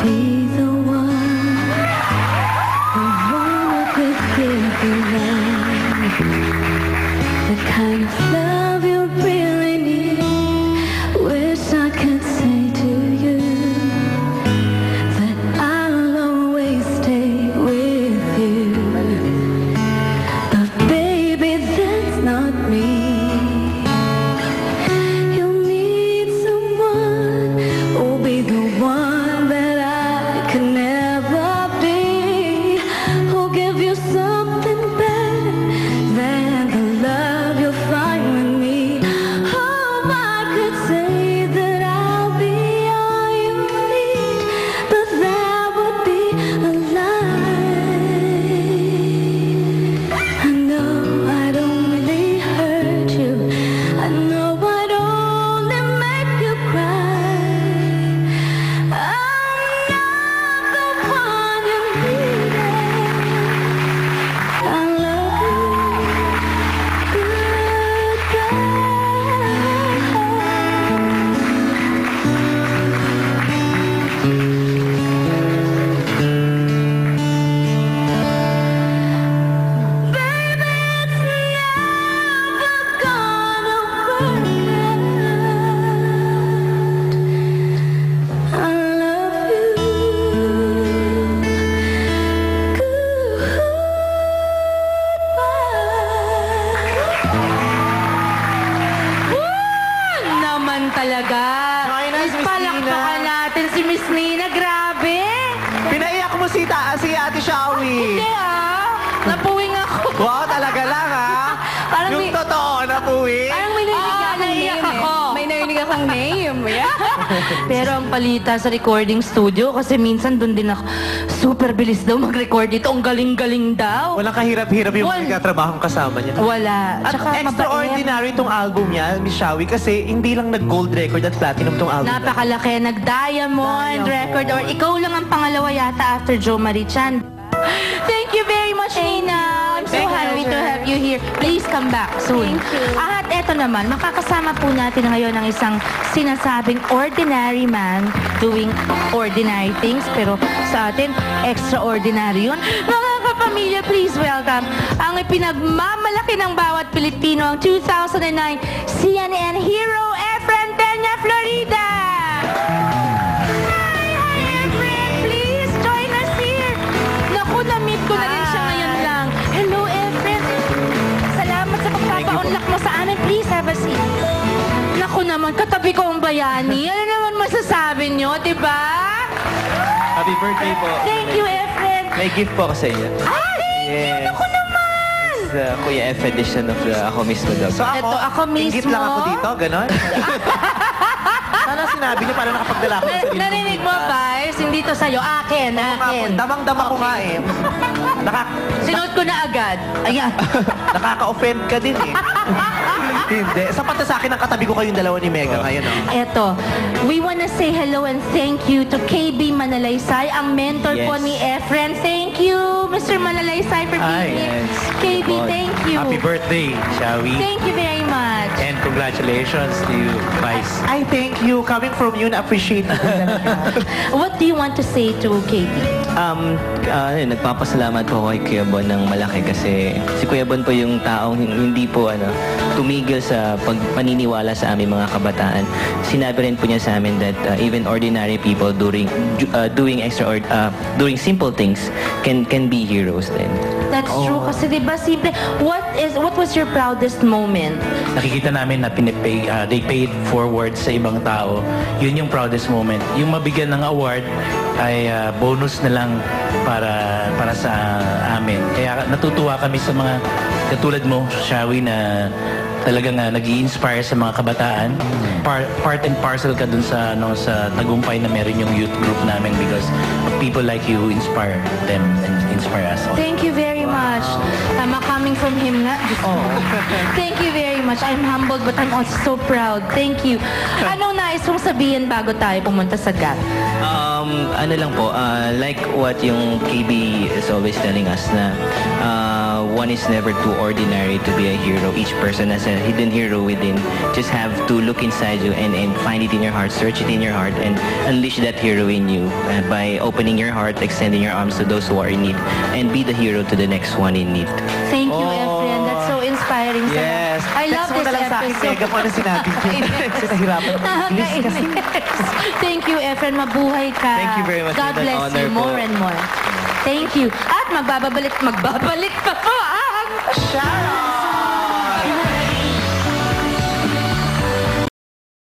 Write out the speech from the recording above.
be the one who could give you love, the kind of love you really need. Wish I could say to you that I'll always stay with you, but baby, that's not me. You'll need someone who'll be the one that I could never be, who'll give you something better than the love you'll find with me. Oh, I could say that I'll be all you need, but that would be a lie. I know I don't really hurt you, I know I'd only make you cry. I'm not the one you needed. I love you. Goodbye. Baby, it's never gonna work out. I love you. Naman talaga. Okay na, Miss Palakpakan Nina. natin si Miss Nina. Grabe. Pinaiyak mo si Ate Shawi. Hindi napuwing ako. Wow, talaga lang ha. Parang Yung may- totoo, napuwi. Parang may narinig akong naiyak name ako. eh. May narinig akong name. Pero ang palita sa recording studio, kasi minsan doon din ako, super bilis daw mag-record dito. Ang galing-galing daw. Walang kahirap-hirap yung Wal- nagkatrabahong kasama niya. Wala. At Tsaka extraordinary itong album niya, Miss Shawi, kasi hindi lang nag-gold record at platinum itong album. napakalaki. Nag-diamond record. Or ikaw lang ang pangalawa yata after Jo Marie Chan. Thank you very much, Nina. I'm so happy to have you here. Please come back soon. Thank you. At eto naman, makakasama po natin ngayon ang isang sinasabing ordinary man doing ordinary things, pero sa atin, extraordinary yun. Mga kapamilya, please welcome ang ipinagmamalaki ng bawat Pilipino, ang 2009 CNN Hero, Efren Peña Florida! Hi, Efren! Please join us here! Naku, na-meet ko na rin siya ngayon lang. Hello, Efren! Salamat sa pagpapaunlak mo sa amin. Please have a seat. Naku naman, katabi ko ang bayani. Ano naman masasabi nyo, di ba? Happy birthday po. Thank you, Efren. May gift po ako sa inyo. Yes. Naku naman! It's the Kuya F edition of the Ako Mismo Dog. So ako, Eto, ako ingit mismo. lang ako dito, ganon. Sana sinabi niyo para nakapagdala ako sa sarili kong Narinig mo, gift. Vice? Hindi to sa'yo. Akin, akin. Damang-dama ko nga eh. Sinuot ko na agad. Ayan. Nakaka-offend ka din eh. Hindi. Sapat na sa akin ang katabi ko kayong dalawa ni Mega ngayon. Oh. Eto, we wanna say hello and thank you to KB Manalaysay, ang mentor Yes. po ni Efren. Thank you, Mr. Manalaysay, for being here. KB, thank you. Happy birthday, Shawi. Thank you very much. And congratulations to you, Vice. I thank you. Coming from you, na-appreciate ko talaga. What do you want to say to KB? Nagpapasalamat po ako kay Kuya Bon ng malaki kasi si Kuya Bon po yung taong hindi po tumigil sa pagpaniniwala sa aming mga kabataan. Sinabi rin po niya sa amin that even ordinary people doing simple things can be heroes din. That's true kasi 'di ba simple. What was your proudest moment? Nakikita namin na they paid forward sa ibang tao. Yun yung proudest moment. Yung mabigyan ng award ay bonus na lang para sa amin. Kaya natutuwa kami sa mga katulad mo, Shawi, na talagang nag-i-inspire sa mga kabataan. Part and parcel ka dun sa sa tagumpay na meron yung youth group namin because people like you who inspire them and inspire us all. Thank you very much. Tama, coming from him nga. Thank you very much. I'm humbled but I'm also so proud. Thank you. Anong nais nais mong sabihin bago tayo pumunta sa GAT? Ano lang po, like what yung KB is always telling us na one is never too ordinary to be a hero. Each person has a hidden hero within. Just have to look inside you and find it in your heart, search it in your heart, and unleash that hero in you by opening your heart, extending your arms to those who are in need, and be the hero to the next one in need. Thank you, Oh. Efren. That's so inspiring. Yes. I love Text mo this na lang sa akin, episode. Mega, kung ano sinabi niyo. Kasi nahirapan ako. English kasi. Thank you, Efren. Mabuhay ka. Thank you very much. God It's an bless honor you more po. and more. Thank you. At magbabalik pa po ang Sharon!